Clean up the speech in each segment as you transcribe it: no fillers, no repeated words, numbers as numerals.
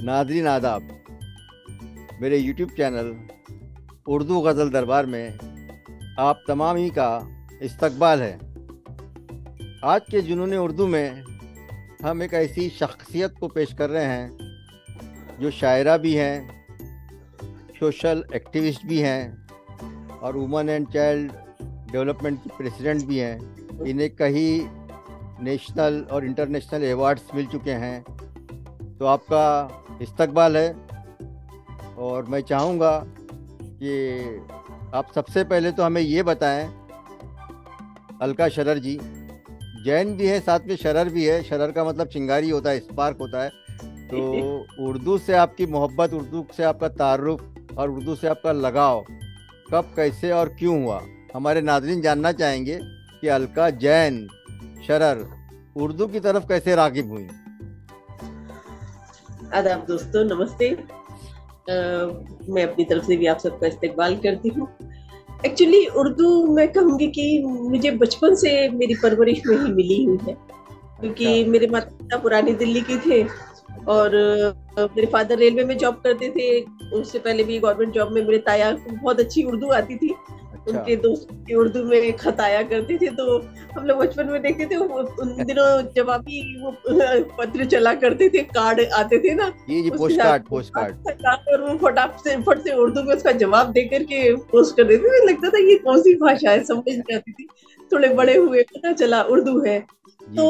Nadreen आदाब। मेरे YouTube channel Urdu गज़ल दरबार में आप तमाम ही का इस्तकबाल है। आज के जुनून उर्दू में हम एक ऐसी शख्सियत को पेश कर रहे हैं जो शायरा भी हैं, सोशल एक्टिविस्ट भी हैं और वुमेन एंड चाइल्ड डेवलपमेंट की प्रेसिडेंट भी हैं। इन्हें कई नेशनल और इंटरनेशनल अवार्ड्स मिल चुके हैं। तो आपका इस्तकबाल है और मैं चाहूँगा कि आप सबसे पहले तो हमें ये बताएं, अलका शरर जी जैन भी है, साथ में शरर भी है। शरर का मतलब चिंगारी होता है, स्पार्क होता है। तो उर्दू से आपकी मोहब्बत, उर्दू से आपका तारुफ और उर्दू से आपका लगाव कब, कैसे और क्यों हुआ? हमारे नाज़रीन जानना चाहेंगे कि अलका जैन शरर उर्दू की तरफ कैसे राग़िब हुई। आदाब दोस्तों, नमस्ते। मैं अपनी तरफ से भी आप सबका इस्तकबाल करती हूँ। एक्चुअली उर्दू मैं कहूँगी कि मुझे बचपन से मेरी परवरिश में ही मिली हुई है, क्योंकि मेरे माता पिता पुरानी दिल्ली के थे और मेरे फादर रेलवे में जॉब करते थे। उससे पहले भी गवर्नमेंट जॉब में मेरे ताया को बहुत अच्छी उर्दू आती थी। उनके दोस्त की उर्दू में खत आया करते थे, तो हम लोग बचपन में देखते थे। उन दिनों जब अभी वो पत्र चला करते थे, कार्ड आते थे ना, जी पोस्ट कार्ड और वो फट से उर्दू में उसका जवाब दे करके पोस्ट कर देते थे। लगता था ये कौन सी भाषा है, समझ नहीं आती थी। थोड़े बड़े हुए पता चला उर्दू है। तो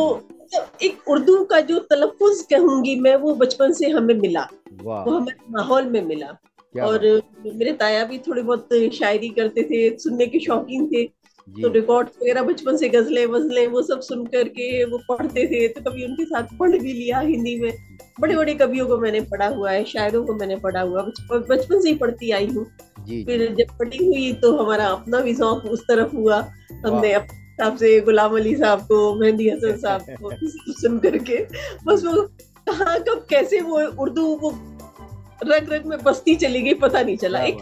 एक उर्दू का जो तलफ़ुज़ कहूंगी मैं, वो बचपन से हमें मिला, वो हमारे माहौल में मिला। और मेरे ताया भी थोड़ी बहुत शायरी करते थे, सुनने के शौकीन थे। तो रिकॉर्ड वगैरह बचपन से, गजलें वजलें वो सब सुन करके वो पढ़ते थे, तो कभी उनके साथ पढ़ भी लिया हिंदी में। बड़े बड़े कवियों को मैंने पढ़ा हुआ है, शायरों को मैंने पढ़ा हुआ, बचपन से ही पढ़ती आई हूँ। फिर जब बड़ी हुई तो हमारा अपना भी शौक उस तरफ हुआ। हमने हिसाब से गुलाम अली साहब को, मेहंदी हसन साहब को सुन करके बस वो कहाँ कब कैसे वो उर्दू वो रग रग में बसती चली गई, पता नहीं चला। एक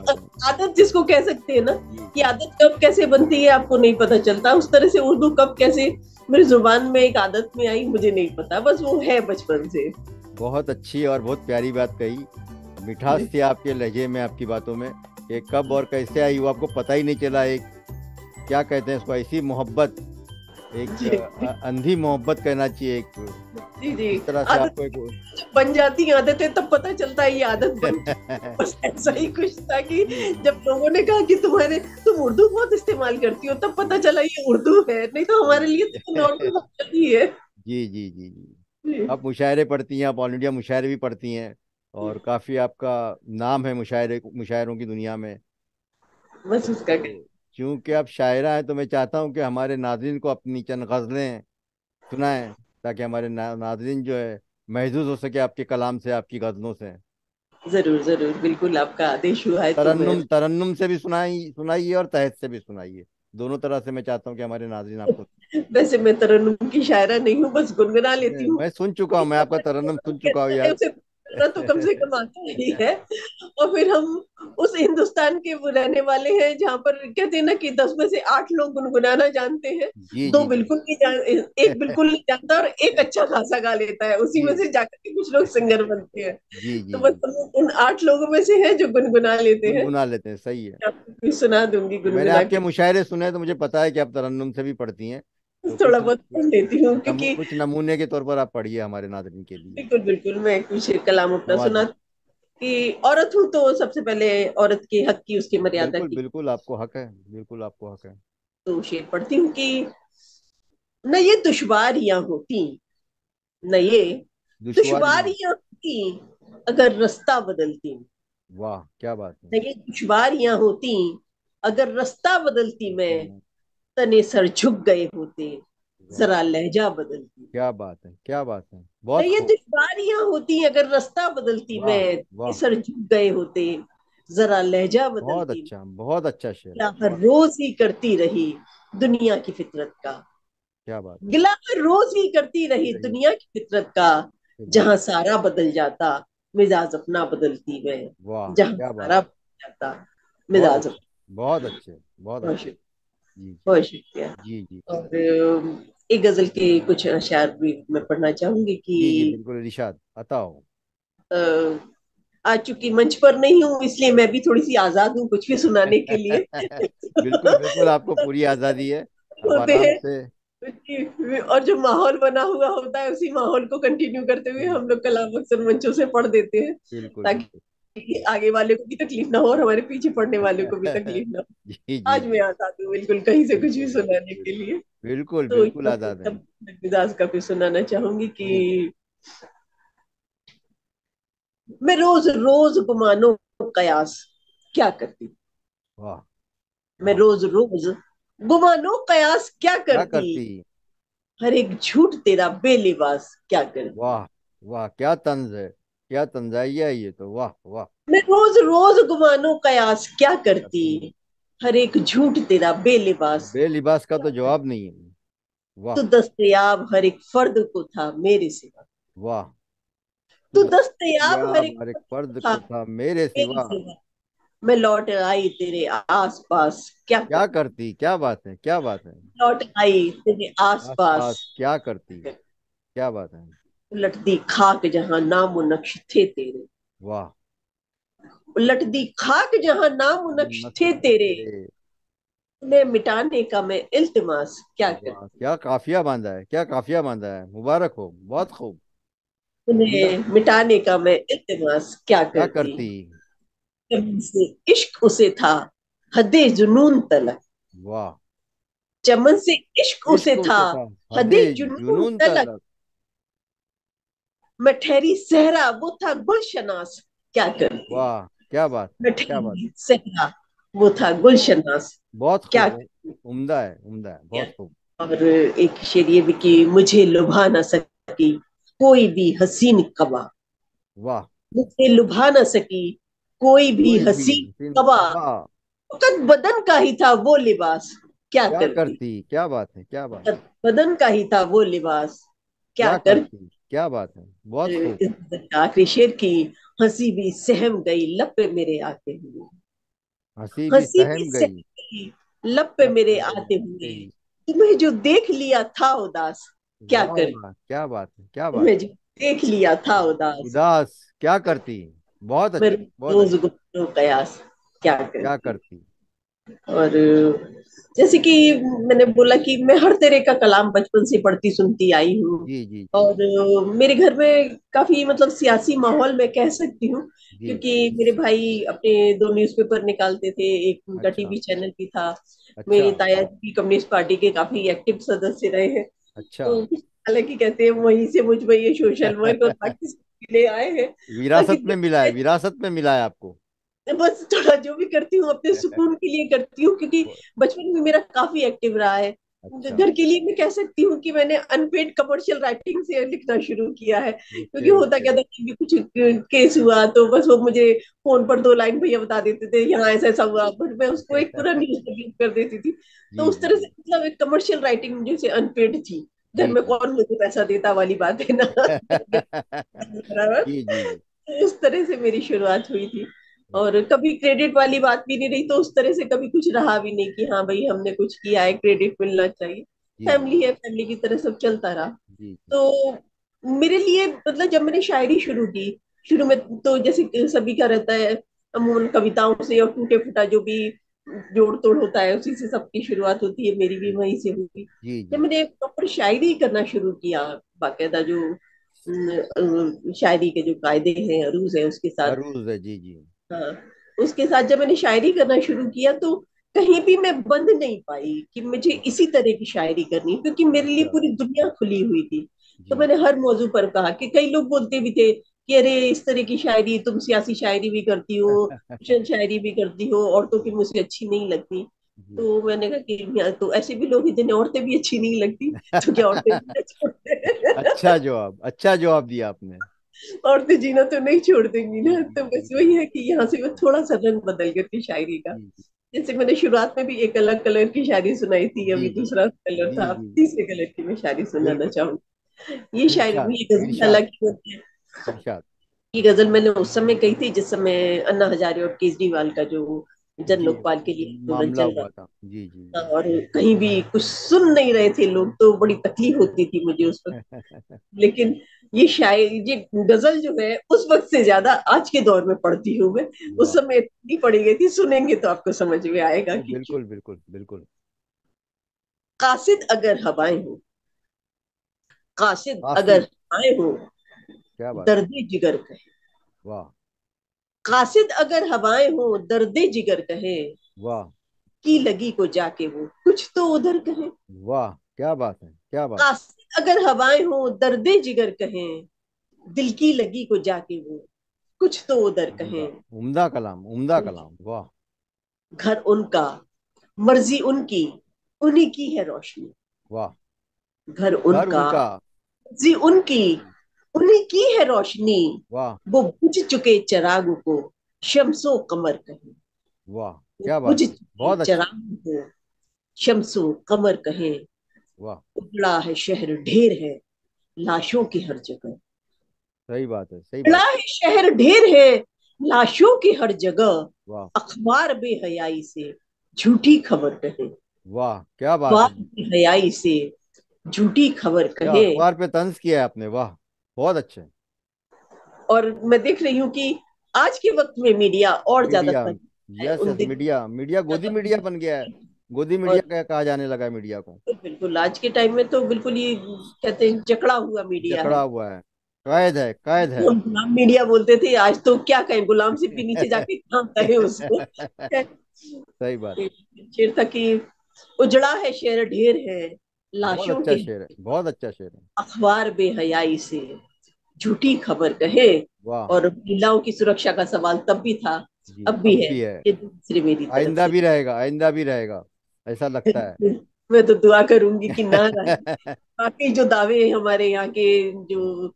आदत जिसको कह सकते हैं ना, कि आदत कब कैसे बनती है आपको नहीं पता चलता। उस तरह से उर्दू कब कैसे मेरी जुबान में एक आदत में आई, मुझे नहीं पता, बस वो है बचपन से। बहुत अच्छी और बहुत प्यारी बात कही। मिठास थी आपके लहजे में, आपकी बातों में। कि कब और कैसे आई वो आपको पता ही नहीं चला। एक क्या कहते हैं इसको, ऐसी मोहब्बत, एक अंधी मोहब्बत कहना चाहिए। एक जी इस तरह से आपको एक बन जाती है आदतें, तब पता चलता है ये आदत बन। बस ऐसा ही कुछ था कि जब लोगों ने कहा कि तुम उर्दू बहुत इस्तेमाल करती हो, तब पता चला ये उर्दू है, नहीं तो हमारे लिए तो नॉर्मल भाषा ही है। जी जी जी जी। आप मुशायरे पढ़ती हैं, आप ऑल इंडिया मुशायरे भी पढ़ती हैं और काफ़ी आपका नाम है मुशायरों की दुनिया में। बस उसका क्योंकि आप शायरा हैं तो मैं चाहता हूं कि हमारे नाज़रीन को अपनी चंद गज़लें सुनाएं, ताकि हमारे नाज़रीन जो है महजूज हो सके आपके कलाम से, आपकी गज़लों से। जरूर जरूर, बिल्कुल आपका आदेश हुआ है तो मैं। तरन्नुम से भी सुनाइए और तहत से भी सुनाइए। दोनों तरह से मैं चाहता हूँ कि हमारे नाज़रीन आपको। वैसे मैं तरन्नुम की शायरा नहीं हूँ, बस गुनगुना लेती हूँ। मैं सुन चुका हूँ, मैं आपका तरन्नुम सुन चुका हूँ यार। उसे तो कम से कम आता ही है। और फिर हम उस हिंदुस्तान के वो रहने वाले हैं जहाँ पर कहते हैं ना कि 10 में से 8 लोग गुनगुनाना जानते हैं, जी दो जी जी। बिल्कुल नहीं जान, एक बिल्कुल नहीं जानता और एक अच्छा खासा गा लेता है। उसी जी में से जाकर के कुछ लोग सिंगर बनते हैं। जी तो जी बस जी। हम उन 8 लोगों में से हैं जो गुनगुना लेते हैं। गुनगुना लेते हैं, सही है। आपको भी सुना दूंगी मैंने गुनगुना आपके के। मुशायरे सुने तो मुझे पता है कि आप तरन्नुम से भी पढ़ती हैं। तो थोड़ा बहुत पढ़ लेती हूँ, क्योंकि कुछ नमूने के तौर पर आप पढ़िए हमारे नाज़रीन के लिए। बिल्कुल बिल्कुल मैं कुछ कलाम अपना सुना। नवाजिश। कि औरत हूँ तो सबसे पहले औरत के हक की, उसकी मर्यादा बिल्कुल की बिल्कुल आपको हक है, बिल्कुल आपको हक है। तो शेर पढ़ती हूँ कि न ये दुश्वारियां होती, न ये दुश्वारियाँ। दुश्वारियां होती अगर रास्ता बदलती। वाह क्या बात है। न ये दुश्वारियां होती अगर रास्ता बदलती, मैं तने सर झुक गए होते, वाह जरा लहजा बदलती। क्या बात है, क्या बात है, न बहुत ये खूब। दुश्वारियां होती अगर रास्ता बदलती, वाह मैं तने वाह। सर झुक गए होते, जरा लहजा बदलती। बहुत अच्छा शेर है, गिला हर बहुत। रोज ही करती रही दुनिया की फितरत का। क्या बात है। गिला हर रोज ही करती रही रही दुनिया की फितरत का। खिदमत। जहां सारा बदल जाता, मिजाज अपना बदलती मैं। वाह जहां क्या बात सारा है। बदल जाता, बहुत मिजाज अच्छे, अपना। बहुत अच्छे, बहुत बहुत अच्छे। शुक्रिया, जी बहुत शुक्रिया। जी जी जी। और एक गजल के कुछ अशआर भी मैं पढ़ना चाहूंगी कि जी जी बिल्कुल, इरशाद अता हो। आ चूंकि मंच पर नहीं हूँ, इसलिए मैं भी थोड़ी सी आजाद हूँ कुछ भी सुनाने के लिए। बिल्कुल बिल्कुल, आपको पूरी आजादी है, आप होते आराम हैं से। और जो माहौल बना हुआ होता है उसी माहौल को कंटिन्यू करते हुए जी, हम लोग कलाम अक्सर मंचों से पढ़ देते हैं, बिल्कुल बिल्कुल। ताकि आगे वाले को भी तकलीफ ना हो और हमारे पीछे पढ़ने वाले को भी तकलीफ ना हो। जी जी आज मैं जी, आजाद हूँ बिल्कुल कहीं से कुछ भी बिल्कुल सुनाने के बिल्कुल लिए। बिल्कुल तो बिल्कुल यहाँ पे आजाद हैं। तब मिजाज का भी सुनाना चाहूंगी कि जी, मैं रोज रोज गुमानो कयास क्या करती। वाह मैं वाह, रोज रोज गुमानो कयास क्या क्या करती। करती। हर एक झूठ तेरा बेलिबास क्या करती। वाह वाह, क्या तंज है, क्या तंजाइया है ये तो, वाह वाह। मैं रोज रोज गुमानो कयास क्या करती। करती, हर एक झूठ तेरा बेलिबास बेलिबास का क्या तो करती। जवाब नहीं है। वाह तू दस्तयाब हर एक फर्द को था मेरे सिवा। वाह, तू दस्तयाब हर एक दस्तयाब हर एक फर्द को फर्द था को था मेरे मेरे सिवा। सिवा। मैं लौट आई तेरे आस पास क्या क्या करती। करती, क्या बात है, क्या बात है। लौट आई तेरे आस आस पास पास क्या करती, क्या बात है। उलटती खाक जहां नामो नक्श थे तेरे। वाह, उलटती खाक जहां नामो नक्श नक्श थे थे तेरे। तेरे। उन्हें मिटाने का मैं इल्तिमास क्या वाह, करती। क्या काफिया बांधा है, क्या काफिया बांधा है, मुबारक हो, बहुत खूब। उम्दा, उन्हें मिटाने का मैं इल्तिमास क्या क्या करती। करती। चमन से इश्क उसे था हदे जुनून तलक। वाह, चमन से इश्क उसे इश्क था उसे था हदे हदे जुनून जुनून तलक। तलक। मैं ठहरी सहरा वो था गुलशनास क्या करती। वाह, क्या बात है, मैं क्या बात है। ठहरी सहरा वो था गुलशनास बहुत क्या खूब, करती। उम्दा है, उम्दा है, बहुत खूब। और एक शेर ये भी कि मुझे लुभा ना सकी कोई भी हसीन कबा। वाह, मुझे लुभा ना सकी कोई भी कोई भी हसीन हसीन कबा। तबा। फकत बदन का ही था वो लिबास क्या क्या करती। करती, क्या बात है, क्या बात है। फकत बदन का ही था वो लिबास क्या क्या करती। करती, क्या बात है, बहुत खूब। इस आखिरी शेर की हंसी भी सहम गई लब पे मेरे आते हुए। हंसी भी हंसी भी सहम गई सहम गई लब पे लब पे मेरे मेरे आते आते हुए। ही। तुम्हें जो देख लिया था उदास क्या वाह कर। वाह, क्या बात है, क्या बात तुम्हें जो देख लिया था है। उदास उदास क्या करती। बहुत मैं अच्छा, बहुत रोज अच्छा। गुफ्तों कयास क्या क्या करती। करती। और जैसे कि मैंने बोला कि मैं हर तरह का कलाम बचपन से पढ़ती सुनती आई हूँ। जी जी जी और मेरे घर में काफी मतलब सियासी माहौल मैं कह सकती हूँ, जी। क्योंकि मेरे भाई अपने दो न्यूज़पेपर निकालते थे, एक उनका अच्छा टीवी चैनल भी था। अच्छा मेरे ताया जी भी कम्युनिस्ट पार्टी के काफी एक्टिव सदस्य रहे हैं। अच्छा। तो हालांकि कहते हैं वहीं से मुझ में ये सोशल वर्क और बाकी सब ले आए हैं। बाकी विरासत में मिला है, विरासत में मिला है आपको। बस थोड़ा जो भी करती हूँ अपने सुकून के लिए करती हूँ, क्योंकि बचपन में मेरा काफी एक्टिव रहा है। अच्छा, घर के लिए मैं कह सकती हूँ कि मैंने अनपेड कमर्शियल राइटिंग से लिखना शुरू किया है, क्योंकि ओके होता ओके। क्या था कि भी कुछ केस हुआ तो बस वो मुझे फोन पर दो लाइन भैया बता देते थे यहाँ ऐसा ऐसा हुआ, बट मैं उसको एक पूरा न्यूज रिलीज कर देती थी। तो जी उस जी तरह से जी मतलब एक कमर्शियल राइटिंग जैसे अनपेड थी। घर जी में जी। कौन मुझे पैसा देता वाली बात है ना। बराबर। जी जी जी। उस तरह से मेरी शुरुआत हुई थी। और कभी क्रेडिट वाली बात भी नहीं रही, तो उस तरह से कभी कुछ रहा भी नहीं कि हाँ भाई हमने कुछ किया है क्रेडिट मिलना चाहिए। जी जी फैमिली है, फैमिली की तरह सब चलता रहा। जी जी। तो मेरे लिए मतलब जब मैंने शायरी शुरू की, शुरू में तो जैसे सभी का रहता है अमूमन कविताओं से और टूटे फूटा जो भी जोड़ तोड़ होता है उसी से सबकी शुरुआत होती है, मेरी भी वहीं से हुई। जी जब जी। मैंने प्रॉपर शायरी करना शुरू किया, बाकायदा जो शायरी के जो कायदे हैं अरूज है उसके साथ, अरूज है, जी जी। हाँ, उसके साथ जब मैंने शायरी करना शुरू किया तो कहीं भी मैं बंद नहीं पाई कि मुझे वाह, इसी तरह की शायरी करनी है, क्योंकि मेरे लिए अच्छा। पूरी दुनिया खुली हुई थी। तो जी मैंने हर मौजू पर कहा कि कई लोग बोलते भी थे कि अरे इस तरह की शायरी, तुम सियासी शायरी भी करती हो, मिशन शायरी भी करती हो, औरतों की मुझे अच्छी नहीं लगती। जी। तो मैंने कहा कि यहाँ तो ऐसे भी लोग हैं जिन्हें औरतें भी अच्छी नहीं लगती, तो क्या औरतें भी नहीं छोड़ते। अच्छा जवाब, अच्छा जवाब दिया आपने। औरतें जीना तो नहीं छोड़ देंगी जी ना, जी तो जी बस जी वही है कि यहाँ से मैं थोड़ा सा रंग बदल गई थी शायरी का। जी जैसे मैंने शुरुआत में भी एक अलग कलर की शायरी सुनाई थी, जी अभी जी दूसरा कलर जी था, अब जी। तीसरे कलर की मैं शायरी सुनाना बिल्कुल। चाहूंगी। ये इरशाद, शायरी ये गजल इरशाद, हालांकि इरशाद। ये गजल मैंने उस समय कही थी जिस समय अन्ना हजारे और केजरीवाल का जो जन जी, लोकपाल के लिए आंदोलन मामला चल रहा हुआ था। जी जी था, जी। और कहीं भी कुछ सुन नहीं रहे थे लोग, तो बड़ी तकलीफ होती थी मुझे उस वक्त। लेकिन ये शायरी, ये गजल जो है उस वक्त से ज्यादा आज के दौर में पढ़ती हूँ मैं। उस वाह। समय इतनी पढ़ी गई थी, सुनेंगे तो आपको समझ में आएगा नहीं, कि क्यों। बिल्कुल बिल्कुल बिल्कुल। कासिद अगर हवाएं हो, कासिद अगर कासिद। हवाएं हो, क्या बात है। दर्दे जिगर कहे। वाह। कासिद अगर हवाएं हो, दर्दे जिगर कहे, वाह। की लगी को जाके वो कुछ तो उधर कहे। वाह, क्या बात है, क्या बात है। कासिद अगर हवाएं हो, दर्दे जिगर कहे, दिल की लगी को जाके वो कुछ तो उधर उम्दा, कहे। उम्दा कलाम, उम्दा कलाम, वाह। घर उनका, मर्जी उनकी, उन्हीं की है रोशनी। वाह। घर घर उनका, उनका। मर्जी उनकी, उन्हीं की है रोशनी। वाह। वो बुझ चुके चिराग को शम्सो कमर कहे। वाह, वो क्या बुझ बात है, चुके बहुत अच्छा। चिराग को शम्सो कमर कहे। वाह। उजड़ा है शहर ढेर है, लाशों की हर जगह। सही बात है, सही उजड़ा बात। है शहर ढेर है, लाशों की हर जगह। वाह। अखबार बेहयाई से झूठी खबर कहे। वाह, क्या बात अखबार है। बेहयाई से झूठी खबर क्या कहे। अखबार पे तंज किया है आपने, वाह। बहुत अच्छे। और मैं देख रही हूँ कि आज के वक्त में मीडिया और ज्यादा मीडिया। तंग है यस उन यस, दिनों। मीडिया, मीडिया गोदी मीडिया बन गया है। गोदी मीडिया और क्या कहा जाने लगा है मीडिया को। बिल्कुल आज के टाइम में तो बिल्कुल ये कहते हैं जकड़ा हुआ मीडिया जकड़ा है। हुआ है। कैद है, कैद है। हम गुलाम मीडिया बोलते थे, आज तो क्या कहें, गुलाम से भी नीचे जाके काम कहें उसको। सही बात। शेर था कि उजड़ा है शहर ढेर है, बहुत लाशों अच्छा के शेर है, बहुत अच्छा शेर है। अखबार बेहयाई से झूठी खबर कहे। वाह। और महिलाओं की सुरक्षा का सवाल तब भी था, जी, अब भी अब है। भी है। ये दूसरी मेरी तरफ आइंदा से। भी रहेगा, आइंदा भी रहेगा, ऐसा लगता है। मैं तो दुआ करूंगी कि ना रहे। बाकी जो दावे हमारे यहाँ के जो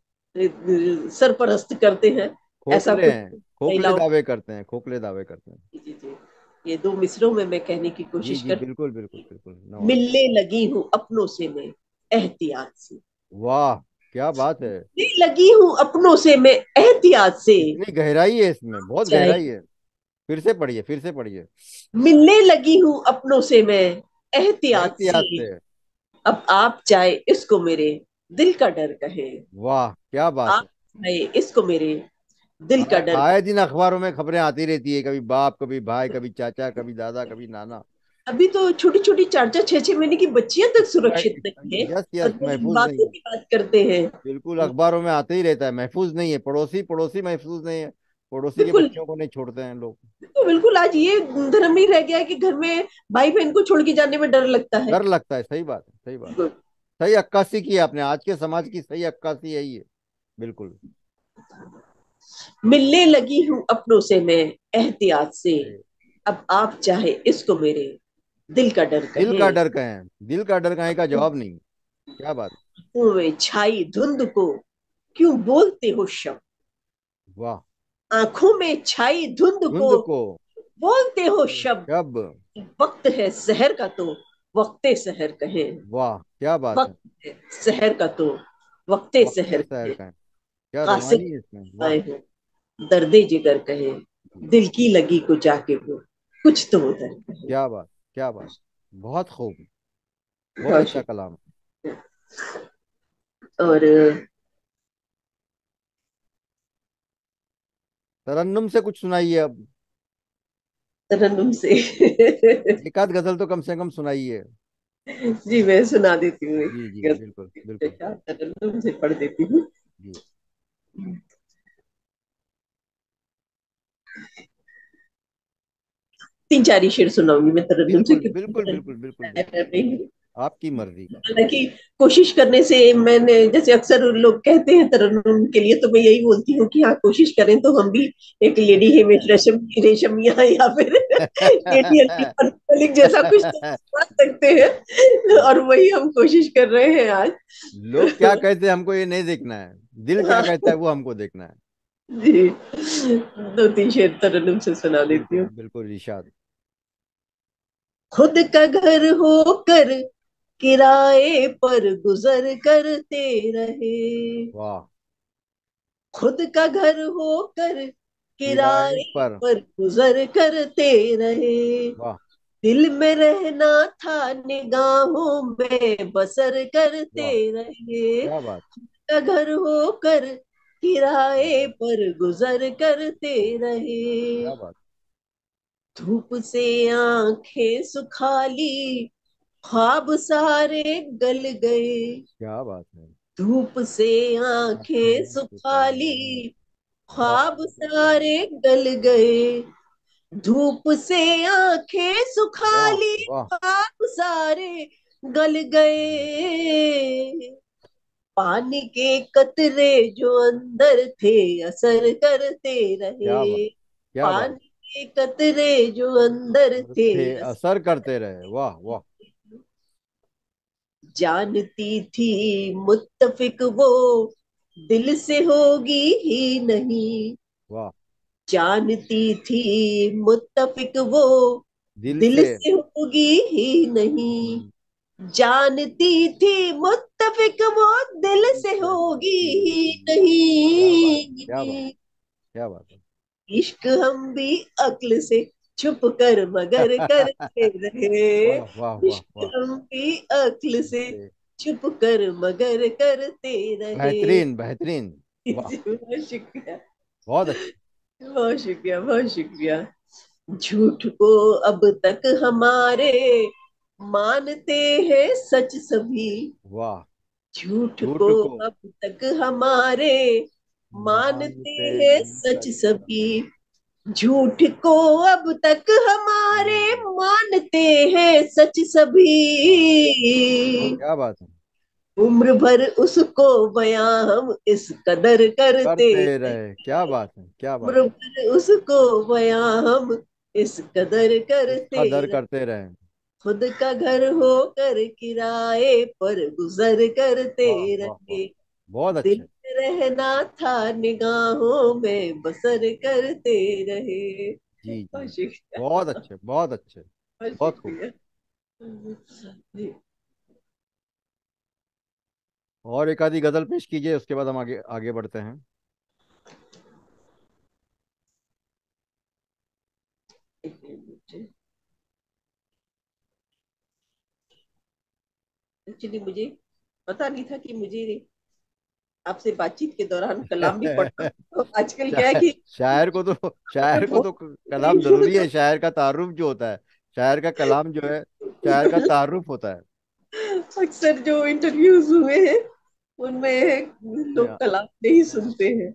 सरपरस्त करते हैं, ऐसा खोखले कुछ हैं। खोखले महिलाओं। दावे करते हैं, खोखले दावे करते हैं। जी जी, ये दो मिसरों में मैं कहने की जी कोशिश जी, करती। बिल्कुल बिल्कुल बिल्कुल, नो डाउट। मिलने लगी हूँ अपनों से मैं एहतियात से। वाह, क्या बात है। मिलने लगी हूँ अपनों से मैं एहतियात से। इतनी गहराई है इसमें, बहुत चाहे, गहराई है। फिर से पढ़िए, फिर से पढ़िए। मिलने लगी हूँ अपनों से मैं एहतियात से। एहतियात से। अब आप चाहे इसको मेरे दिल का डर कहे। वाह, क्या बात आप है। चाहे इसको मेरे दिल का डर आए कहे। दिन अखबारों में खबरें आती रहती है, कभी बाप, कभी भाई, कभी चाचा, कभी दादा, कभी नाना। अभी तो छोटी छोटी 4 4 6 6 महीने की बच्चियां तक सुरक्षित नहीं है। यस और यस, वो इन महफूज नहीं बातों है। की बात करते हैं। बिल्कुल, अखबारों में आते ही रहता है, महफूज नहीं है, पड़ोसी, पड़ोसी महफूज नहीं है। पड़ोसी के बिल्कुल। बच्चों को नहीं छोड़ते हैं लोग। तो बिल्कुल आज ये धर्म ही रह गया है कि घर में भाई बहन को छोड़ के जाने में डर लगता है। डर लगता है, सही बात है, सही बात बिल्कुल। है। सही अक्कासी की है आपने, आज के समाज की सही अक्कासी यही है। बिल्कुल। मिलने लगी हूँ अपनों से मैं एहतियात से। ए, अब आप चाहे इसको मेरे दिल का डर दिल कहे। का डर कहें, दिल का डर कहें का जवाब नहीं। क्या बात। आंखों में छाई धुंध को क्यों बोलते हो शब्द। वाह। आंखों में छाई धुंध को धुंध को बोलते हो शब्द। जब। वक्त है सहर का तो वक्ते सहर कहे। वाह, क्या बात है। वक्त है सहर का तो वक्ते वक्ते सहर शहर कहे। का है। क्या कासिद रोमानी है इसमें, वाह। आए हो, दर्दे जिगर कहे, दिल की लगी को जाके वो कुछ तो उधर कहे। क्या बात, क्या बात। बहुत खूब। बहुत बहुत अच्छा कलाम। शुक्रिया। और तरन्नुम से कुछ सुनाइए अब। तरन्नुम से एक आध गजल तो कम से कम सुनाइए। जी मैं सुना देती हूँ जी जी, एक बिल्कुल बिल्कुल। तरन्नुम से पढ़ देती हूँ। जी। 3 4 ही शेर सुनाऊंगी मैं तरन्नुम से, बिल्कुल बिल्कुल क्योंकि बिल्कुल बिल्कुल बिल्कुल। नहीं। आपकी मर्जी। हालांकि कोशिश करने से, मैंने जैसे अक्सर लोग कहते हैं तरन्नुम के लिए, तो मैं यही बोलती हूँ कि हाँ कोशिश करें तो हम भी एक लेडी हिमेश रेशम, रेशमिया या फिर लेडी अली मलिक जैसा कुछ तो बना सकते हैं, और वही हम कोशिश कर रहे हैं आज। लोग क्या कहते हैं हमको ये नहीं देखना है। दिल क्या हाँ, कहता है वो हमको देखना है। जी 2 3 शेर तरन्नुम से सुना देती बिल्कुल हूँ। बिल्कुल, इरशाद। खुद का घर होकर किराए पर गुजर करते रहे। वाह। खुद का घर होकर किराए किराए पर। पर गुजर करते रहे। वाह दिल में रहना था, निगाहों में बसर करते वाह, रहे। क्या बात। का घर होकर किराए पर गुजर करते रहे। क्या बात। धूप से आंखें सुखा ली, ख्वाब सारे गल गए। क्या बात है। धूप से आंखें आंखें सुखा सुखा ली, ली, ख्वाब ख्वाब सारे। सारे गल गए। धूप से आंखें सुखा वाह ली, वाह। ख्वाब सारे गल गए। पानी के कतरे जो अंदर थे, असर करते क्या बात। रहे। क्या बात। पानी के कतरे जो अंदर और थे, थे असर असर करते रहे, वाह वाह। जानती थी मुत्तफिक वो दिल से होगी ही नहीं। वाह। जानती थी मुत्तफिक वो दिल दिल से। से होगी ही नहीं। हम्म, जानती थी मुत्तफिक वो दिल दिल से से होगी होगी ही ही नहीं। क्या बात। क्या बात। नहीं। क्या बात है। इश्क हम भी अक्ल से छुप कर मगर करते रहे। वाह वाह वाह इश्क वाह। हम भी अक्ल दिल से से। छुप कर मगर करते रहे। बेहतरीन बेहतरीन। वाह। जी, बहुत शुक्रिया। बहुत अच्छे। बहुत शुक्रिया, बहुत शुक्रिया। झूठ को अब तक हमारे मानते हैं सच सभी। वाह। झूठ को झूठ को अब तक हमारे मानते मानते हैं हैं सच सच सभी। सभी। झूठ को अब तक हमारे हम्म, मानते हैं सच सभी। वाह। क्या बात है। उम्र भर उसको बयां हम इस कदर करते करते रहे। रहे, क्या बात है। क्या बात उम्र भर उसको बयां हम इस कदर है। इस करते कदर रहे। करते रहे। खुद का घर होकर किराए पर गुजर करते वाह वाह वाह। रहे। बहुत दिल अच्छे। में रहना था, निगाहों में बसर करते रहे। जी जी। बहुत शुक्रिया, बहुत अच्छे बहुत अच्छे। बहुत बहुत खूब। शुक्रिया जी। और एक आधी गजल पेश कीजिए, उसके बाद हम आगे आगे बढ़ते हैं। एक्चुअली मुझे पता नहीं था कि मुझे आपसे बातचीत के दौरान कलाम भी पढ़ना है। तो आजकल क्या है शायर कि शायर को तो कलाम जरूरी है। शायर का तारुफ जो होता है, शायर का कलाम जो है, शायर का तारुफ होता है। अक्सर जो इंटरव्यूज हुए हैं उनमें नहीं, लोग कलाम नहीं सुनते हैं।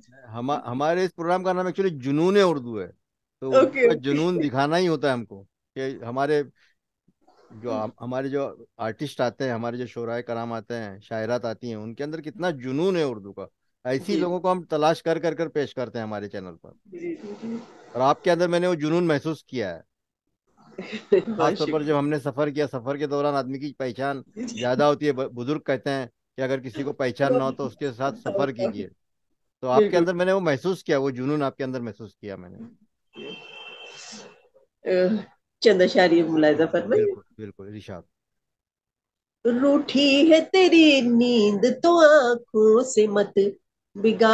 हमारे इस प्रोग्राम का नाम एक्चुअली जुनून उर्दू है। तो उर्दू ओके, का जुनून ओके। दिखाना ही होता है हमको, कि हमारे हमारे जो आर्टिस्ट आते हैं, हमारे जो शोराए कराम आते हैं, शायरात आती हैं, उनके अंदर कितना जुनून है उर्दू का। ऐसी जी, लोगों को हम तलाश कर कर कर पेश करते हैं हमारे चैनल पर। जी, जी, और आपके अंदर मैंने वो जुनून महसूस किया है। जी। बहुत खासतौर पर जब शुक्रिया। हमने सफर किया, सफर के दौरान आदमी की पहचान जी, जी। ज्यादा होती है। बुजुर्ग कहते हैं कि अगर किसी को पहचान ना हो तो उसके साथ सफर कीजिए। तो आपके बिल्कुल। अंदर मैंने वो महसूस किया, वो जुनून आपके अंदर महसूस किया मैंने। चंद अशारिया मुलायजा फरमाइए। बिल्कुल बिल्कुल इरशाद। रूठी है तेरी नींद तो आंखों से मत बिगाड़।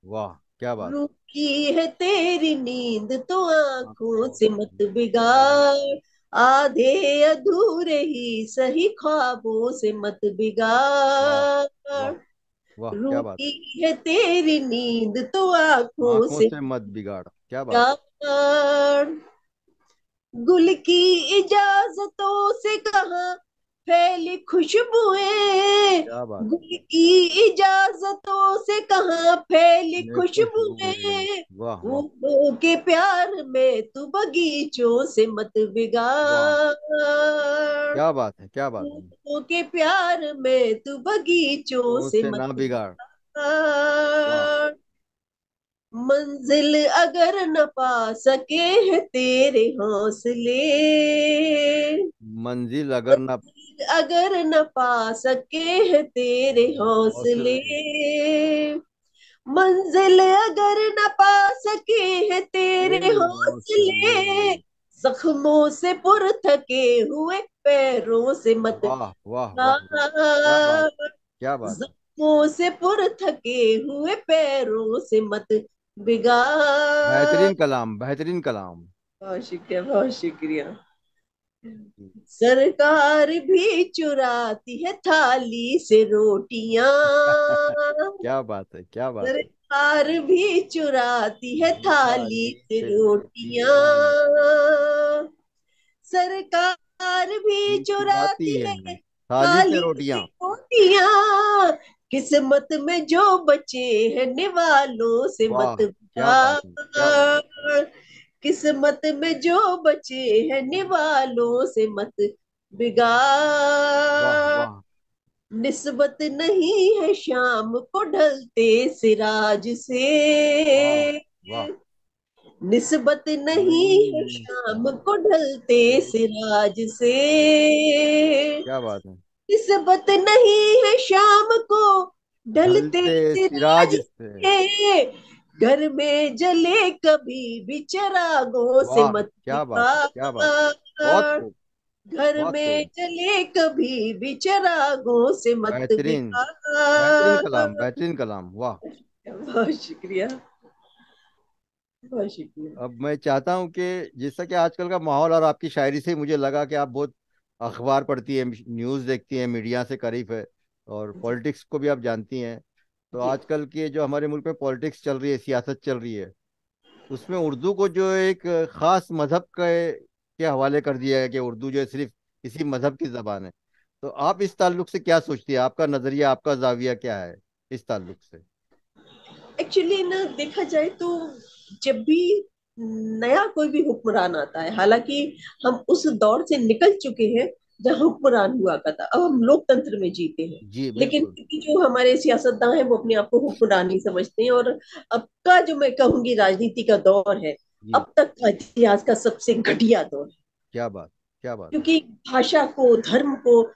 वाह क्या बात। रूठी है तेरी नींद तो आंखों आंखों से से मत बिगाड़। बिगाड़। आधे अधूरे ही सही ख्वाबों से मत वाह बिगाड़। वाह वाह, क्या बात रूठी है तेरी नींद तो है। आंखों आंखों से से मत बिगाड़, क्या बात है। बिगाड़। गुल की इजाजतों से कहाँ फैली खुशबुएं। क्या बात है। गुल की इजाजतों से कहाँ फैली ये खुशबुएं। खुशबुएं। वाह वाह फूलों के प्यार में तू बगीचों से मत वाह, बिगाड़। क्या बात है। क्या बात है। फूलों के प्यार में तू बगीचों तो से उससे मत ना बिगाड़। वाह। बिगाड़। मंजिल अगर न पा सके है तेरे हौसले। मंजिल अगर ना। मंजिल अगर न पा सके है तेरे हौसले। हौसले। मंजिल अगर न पा सके है तेरे तेरे हौसले। हौसले। जख्मों से पुर थके हुए पैरों से मत वाह वाह वाह वाह, क्या बात। बिगाड़। क्या बात है। जख्मों से पुर थके हुए पैरों से मत बिगाड़। बेहतरीन कलाम, बेहतरीन कलाम। बहुत शुक्रिया, बहुत शुक्रिया। जी। सरकार भी चुराती है थाली से रोटियां। क्या बात है, क्या बात है। सरकार भी चुराती है थाली थाली से से रोटियां। रोटियां सरकार भी भी चुराती चुराती है है थाली से थाली से रोटियां। रोटियां। किस्मत में जो बचे हैं निवालों से मत वाह, क्या बात है, क्या बात है। बिगाड़। किस्मत में जो बचे हैं निवालों से मत वाह बिगाड़। वाह निस्बत नहीं है शाम को ढलते सिराज वाह से। वाह। निस्बत नहीं है नहीं शाम को ढलते सिराज से। क्या बात है। निस्बत नहीं है शाम को ढलते ढलते सिराज सिराज से। से। घर में जले कभी भी चिरागों से वाह, मत क्या बात है, क्या बात है। बहुत बिगाड़। खूब, घर बहुत में खूब। जले कभी भी चिरागों से मत बेहतरीन, बेहतरीन बिगाड़। कलाम, बेहतरीन कलाम, वाह। बहुत शुक्रिया, बहुत शुक्रिया। अब मैं चाहता हूं कि जैसा कि आजकल का माहौल, और आपकी शायरी से मुझे लगा कि आप बहुत अखबार पढ़ती है, न्यूज़ देखती है, मीडिया से करीब है, और जी, पॉलिटिक्स को भी आप जानती हैं। तो जी, आजकल की जो हमारे मुल्क में पॉलिटिक्स चल रही है, सियासत चल रही है, उसमें उर्दू को जो एक खास मजहब के हवाले कर दिया है कि उर्दू जो है सिर्फ इसी मजहब की जबान है। तो आप इस ताल्लुक से क्या सोचती है, आपका नजरिया, आपका जाविया क्या है इस ताल्लुक से? एक्चुअली ना देखा जाए तो जब भी नया कोई भी हुक्मरान आता है, हालांकि हम उस दौर से निकल चुके हैं जहां हुक्मरान हुआ करता, अब हम लोकतंत्र में जीते हैं। जी लेकिन बिल्कुल। क्योंकि जो हमारे सियासतदान हैं वो अपने आप को हुक्मरान ही समझते हैं, और अब का जो मैं कहूंगी राजनीति का दौर है, जी। अब तक का इतिहास का सबसे घटिया दौर है। क्या बात, क्या बात। क्योंकि भाषा को, धर्म को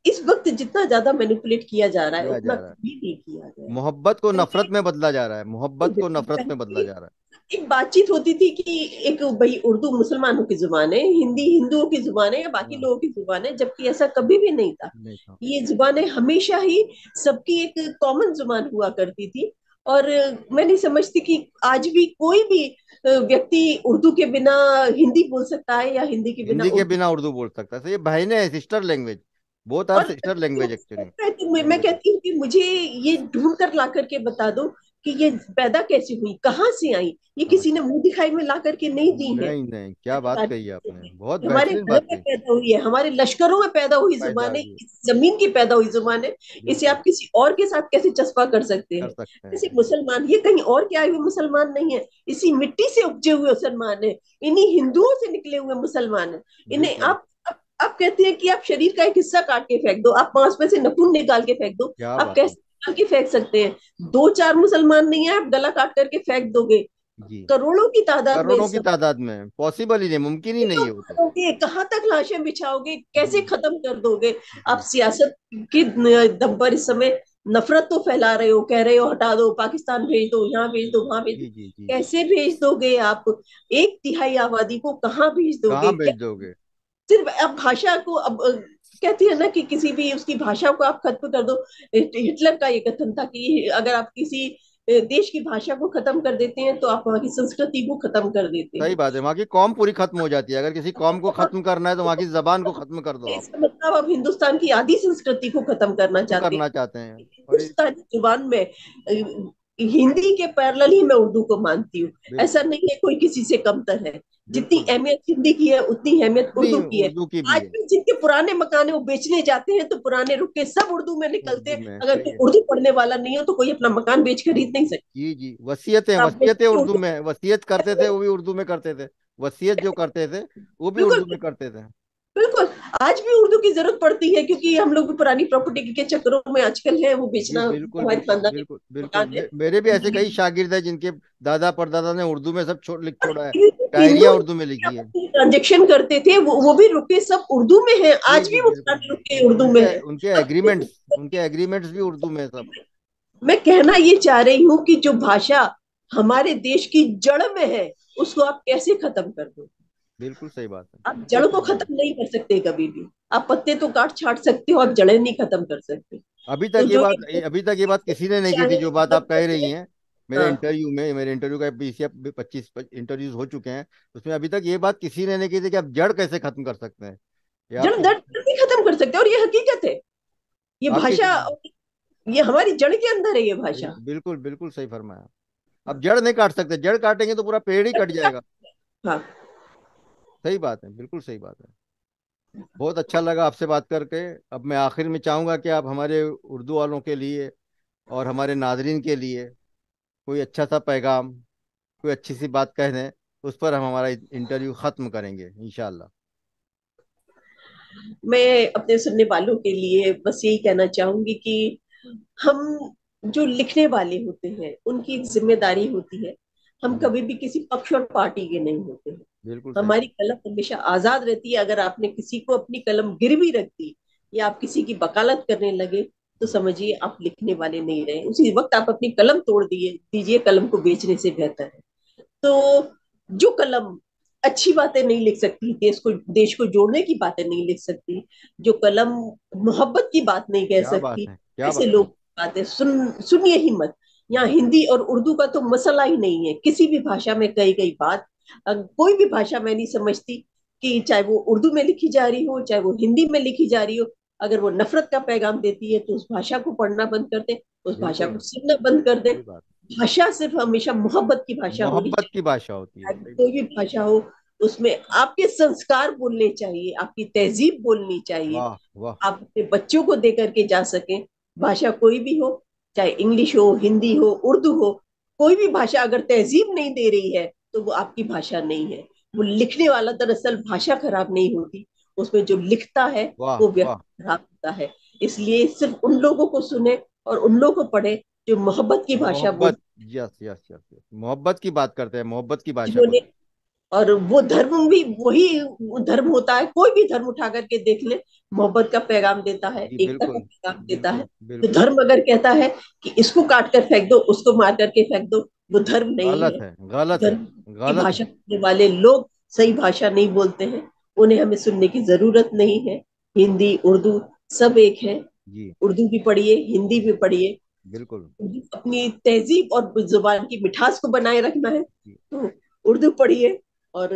इस वक्त जितना ज्यादा मैनिपुलेट किया जा रहा है किया उतना जा रहा है, कभी नहीं किया गया। मोहब्बत को पहले, नफरत में बदला जा रहा है, मोहब्बत को बिल्कुल नफरत में बदला पहले जा रहा एक बातचीत होती थी कि एक भाई उर्दू मुसलमानों की जुबान है, हिंदी हिंदुओं की जुबान है या है। बाकी हाँ, लोगों की जुबान है, जबकि ऐसा कभी भी नहीं था। नहीं था। ये जुबानें हमेशा ही सबकी एक कॉमन जुबान हुआ करती थी। और मैं नहीं समझती कि आज भी कोई भी व्यक्ति उर्दू के बिना हिंदी बोल सकता है या हिंदी के बिना हिंदी के उर्दू। बिना उर्दू बोल सकता है, तो ये बहनें हैं, सिस्टर लैंग्वेज, बोथ आर और सिस्टर लैंग्वेज एक्चुअली। तो मैं कहती हूँ कि मुझे ये ढूंढ कर ला करके बता दो कि ये पैदा कैसे हुई, कहाँ से आई। ये हाँ, किसी ने मुंह दिखाई में ला करके नहीं दी है। नहीं नहीं, क्या बात कही आपने, बहुत ये हमारे बेहतरीन घरों बात में कही। पैदा हुई है, हमारे लश्करों में पैदा हुई पैदा जुबान है, हुई, इस जमीन की पैदा हुई जुबान है। इसे बिल्कुल। आप किसी और के साथ कैसे चस्पा कर सकते कर हैं। सकते जैसे हैं। मुसलमान, ये कहीं और के आए हुए मुसलमान नहीं है, इसी मिट्टी से उपजे हुए मुसलमान है, इन्हीं हिंदुओं से निकले हुए मुसलमान है। इन्हें बिल्कुल। आप कहते हैं कि आप शरीर का एक हिस्सा काट के फेंक दो, आप मांस में से नखून निकाल के फेंक दो, क्या आप बात है। कैसे निकाल के फेंक सकते हैं? दो चार मुसलमान नहीं है, आप गला काट करके फेंक दोगे। जी। करोड़ों की तादाद में करोड़ों इस की तादाद में पॉसिबल ही नहीं, मुमकिन ही नहीं तो है वो तो। करोगे कहाँ तक लाशें बिछाओगे, जी कैसे खत्म कर दोगे? आप जी सियासत के दम पर इस समय नफरत तो फैला रहे हो, कह रहे हो हटा दो, पाकिस्तान भेज दो, यहाँ भेज दो, वहां भेज दो। जी जी जी। कैसे भेज दोगे आप? एक तिहाई आबादी को कहाँ भेज दोगे कहाँ भेज क्या? दोगे। सिर्फ अब भाषा को, अब कहती है ना कि किसी भी उसकी भाषा को आप खत्म कर दो। हिटलर का ये कथन था कि अगर आप किसी देश की भाषा को खत्म कर देते हैं तो आप वहां की संस्कृति को खत्म कर देते सही हैं। बात है, वहाँ की कौम पूरी खत्म हो जाती है, अगर किसी कौम को खत्म करना है तो वहाँ की जबान को खत्म कर दो आप। इसका मतलब आप हिंदुस्तान की आदि संस्कृति को खत्म करना खत्म चाहते करना हैं। चाहते हैं। और हिंदुस्तानी जुबान में हिंदी के पैरेलल ही मैं उर्दू को मानती हूँ। ऐसा बिल्कुल नहीं है कोई किसी से कमतर है। जितनी बिल्कुल। अहमियत हिंदी की है उतनी अहमियत उतनी उर्दू की है। उर्दू की भी आज है। भी जिनके पुराने मकान है वो बेचने जाते हैं तो पुराने रुके सब उर्दू में निकलते उर्दू हैं। में अगर सही कोई है। उर्दू पढ़ने वाला नहीं हो तो कोई अपना मकान बेच खरीद नहीं सकता। जी जी, वसीयतें, आप वसीयतें बेचते उर्दू उर्दू। में, वसीयत करते थे वो भी उर्दू में करते थे। वसीयत जो करते थे वो भी बिल्कुल, उर्दू में करते थे। बिल्कुल। आज भी उर्दू की जरूरत पड़ती है क्योंकि हम लोग भी पुरानी प्रॉपर्टी के चक्करों में आजकल है वो जी बेचना, बिल्कुल हमारे बिल्कुल खानदानी बिल्कुल बिल्कुल, मकान है। मेरे भी ऐसे कई शागिर्द हैं जिनके दादा परदादा ने उर्दू में सब लिख छोड़ा है, हिंदू शायरियाँ उर्दू में लिखी है। ट्रांजेक्शन करते थे वो भी रुके सब उर्दू में है, जी आज जी भी वो बिल्कुल। पुराने रुके उर्दू में उनके है। उनके अब एग्रीमेंट्स, उनके एग्रीमेंट्स भी उर्दू में है सब। मैं कहना ये चाह रही हूँ कि जो भाषा हमारे देश की जड़ में है उसको आप कैसे खत्म कर दो? बिल्कुल सही बात है, आप बिल्कुल जड़ को सही बात है। खत्म नहीं कर सकते कभी भी। आप पत्ते तो काट छाट सकते हो, आप जड़ें नहीं खत्म कर सकते। अभी तो तक ये जो बात, अभी तक ये बात किसी ने नहीं की थी जो बात आप कह रही हैं, हाँ। मेरे इंटरव्यू का 20 या 25 इंटरव्यूज हो चुके हैं। उसमें अभी तक ये बात किसी ने नहीं की थी कि आप जड़ कैसे खत्म कर सकते हैं। ये जड़ आपकी दर्द नहीं खत्म कर सकते, और ये हकीकत है। ये आपकी भाषा, ये हमारी जड़ के अंदर है ये भाषा। बिल्कुल बिल्कुल सही फरमाया। अब जड़ नहीं काट सकते, जड़ काटेंगे तो पूरा पेड़ ही कट जाएगा। हाँ। सही बात है, बिल्कुल सही बात है। बहुत अच्छा लगा आपसे बात करके। अब मैं आखिर में चाहूंगा कि आप हमारे उर्दू वालों के लिए और हमारे नाजरीन के लिए कोई अच्छा सा पैगाम, कोई अच्छी सी बात कह दें, उस पर हम हमारा इंटरव्यू खत्म करेंगे इंशाल्लाह। मैं अपने सुनने वालों के लिए बस यही कहना चाहूंगी कि हम जो लिखने वाले होते हैं उनकी एक जिम्मेदारी होती है। हम जी कभी भी किसी पक्ष और पार्टी के नहीं होते हैं। बिल्कुल सही हमारी बात। कलम हमेशा आजाद रहती है। अगर आपने किसी को अपनी कलम गिरवी रख दी या आप किसी की वकालत करने लगे, तो समझिए आप लिखने वाले नहीं रहे, उसी वक्त आप अपनी कलम तोड़ दिए दीजिए, कलम को बेचने से बेहतर है। तो जो कलम अच्छी बातें नहीं लिख सकती, देश को जोड़ने की बातें नहीं लिख सकती, जो कलम मोहब्बत की बात नहीं कह क्या बात सकती, है, क्या ऐसे बात है। लोग बातें सुनिए ही मत। यहाँ हिंदी और उर्दू का तो मसला ही नहीं है। किसी भी भाषा में कही गई बात, कोई भी भाषा मैं नहीं समझती कि चाहे वो उर्दू में लिखी जा रही हो चाहे वो हिंदी में लिखी जा रही हो, अगर वो नफरत का पैगाम देती है तो उस भाषा को पढ़ना बंद कर दे, उस भाषा बिल्कुल को सुनना बंद कर दे। सही बात। भाषा सिर्फ हमेशा मोहब्बत की भाषा होनी मोहब्बत की चाहिए। भाषा होती है, सही कोई बात। भी भाषा हो, उसमें आपके संस्कार बोलने चाहिए, आपकी तहजीब बोलनी चाहिए। वाह वाह। आप अपने बच्चों को दे करके जा सके। भाषा कोई भी हो, चाहे इंग्लिश हो, हिंदी हो, उर्दू हो, कोई भी भाषा अगर तहजीब नहीं दे रही है तो वो आपकी भाषा नहीं है। वो लिखने वाला दरअसल भाषा खराब नहीं होती, उसमें जो लिखता है वाह वो वाह। व्यक्ति खराब होता है। इसलिए सिर्फ उन लोगों को सुने और उन लोगों को पढ़े जो मोहब्बत की भाषा बोल, मोहब्बत, यस यस यस यस, मोहब्बत की बात करते हैं, मोहब्बत की भाषा जिन्होंने, बोले। और वो धर्म भी वही धर्म होता है। कोई भी धर्म उठा करके देख ले, मोहब्बत का पैगाम देता है, जी एकता का बिल्कुल पैगाम देता है। बिल्कुल तो बिल्कुल। धर्म अगर कहता है कि इसको काट कर फेंक दो, उसको मार करके फेंक दो, वो धर्म नहीं गलत है। है, गलत है, धर्म की गलत भाषा है। बोलने वाले लोग सही भाषा नहीं बोलते हैं, उन्हें हमें सुनने की जरूरत नहीं है। हिंदी उर्दू सब एक है। जी उर्दू भी पढ़िए, हिंदी भी पढ़िए। बिल्कुल। अपनी तहजीब और जुबान की मिठास को बनाए रखना है जी तो उर्दू पढ़िए, और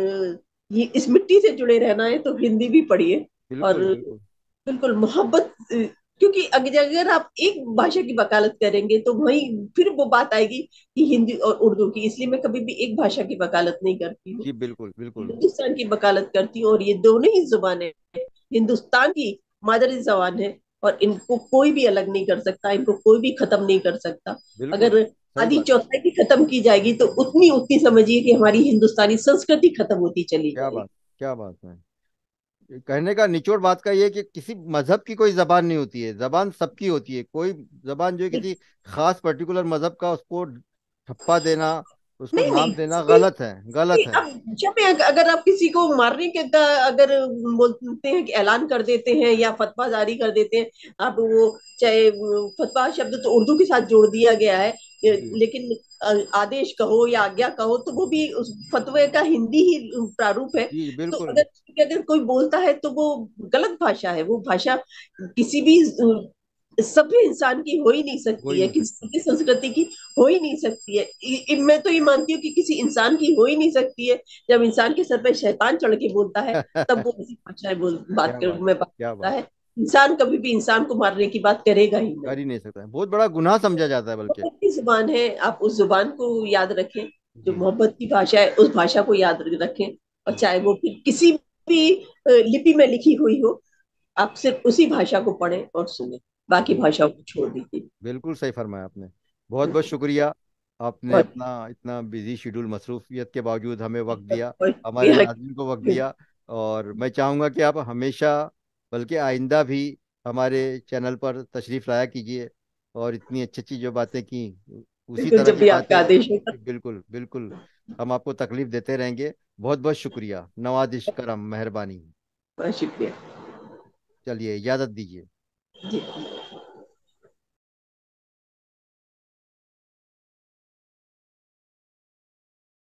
ये इस मिट्टी से जुड़े रहना है तो हिंदी भी पढ़िए। और बिल्कुल बिल्कुल। बिल्कुल मोहब्बत, क्योंकि अगर आप एक भाषा की वकालत करेंगे तो वही फिर वो बात आएगी कि हिंदी और उर्दू की। इसलिए मैं कभी भी एक भाषा की वकालत नहीं करती हूँ, जी बिल्कुल बिल्कुल। हिंदुस्तान की वकालत करती हूँ। और ये दोनों ही जुबानें हिंदुस्तान की मादरी जबान है, और इनको कोई भी अलग नहीं कर सकता, इनको कोई भी खत्म नहीं कर सकता। बिल्कुल अगर सही आधी बात है। चौथाई की खत्म की जाएगी तो उतनी उतनी समझिए कि हमारी हिंदुस्तानी संस्कृति खत्म होती चली क्या जाएगी। बात, क्या बात है। ये कहने का निचोड़ बात का ये है कि किसी मजहब की कोई जबान नहीं होती है, जबान सबकी होती है। कोई जबान जो है किसी खास पर्टिकुलर मजहब का, उसको ठप्पा देना, उसको नहीं नहीं, नाम देना गलत है, गलत है। अब जब अगर आप किसी को मारने के का अगर बोलते हैं कि ऐलान कर देते हैं या फतवा जारी कर देते हैं, आप वो चाहे फतवा शब्द तो उर्दू के साथ जोड़ दिया गया है, जी लेकिन आदेश कहो या आज्ञा कहो तो वो भी उस फतवे का हिंदी ही प्रारूप है। जी तो बिल्कुल। अगर कोई बोलता है तो वो गलत भाषा है। वो भाषा किसी भी सभ्य इंसान की हो ही नहीं हो ही सकती है, नहीं किसी सकती। सभ्य संस्कृति की हो ही नहीं सकती है। मैं तो ये मानती हूँ कि किसी इंसान की हो ही नहीं सकती है। जब इंसान के सर पे शैतान चढ़ के बोलता है तब वो ऐसी भाषाएं क्या बात, में बात क्या करता बात। है। इंसान कभी भी इंसान को मारने की बात करेगा ही नहीं। कर ही नहीं सकता, बहुत बड़ा गुनाह समझा जाता है बल्कि। मोहब्बत की जुबान है, आप उस जुबान को याद रखें। जो जी मोहब्बत की भाषा है उस भाषा को याद रखें, और जी चाहे वो फिर किसी भी लिपि में लिखी हुई हो, आप सिर्फ उसी भाषा को पढ़ें और सुने, बाकी जी भाषाओं को छोड़ दीजिए। बिल्कुल सही फरमाया आपने। बहुत बहुत शुक्रिया। आपने और अपना इतना बिजी शेड्यूल, मसरूफियत के बावजूद हमें वक्त दिया, और हमारे नाज़रीन को वक्त दिया। और मैं चाहूँगा कि आप हमेशा, बल्कि आइंदा भी हमारे चैनल पर तशरीफ़ लाया कीजिए, और इतनी अच्छी अच्छी जो बातें की, उसी बिल्कुल, तरह जब की भी आपका बातें। आदेश होगा। बिल्कुल बिल्कुल। हम आपको तकलीफ़ देते रहेंगे। बहुत बहुत शुक्रिया, नवाजिश करम, मेहरबानी। बहुत शुक्रिया चलिए, इजाज़त दीजिए। जी।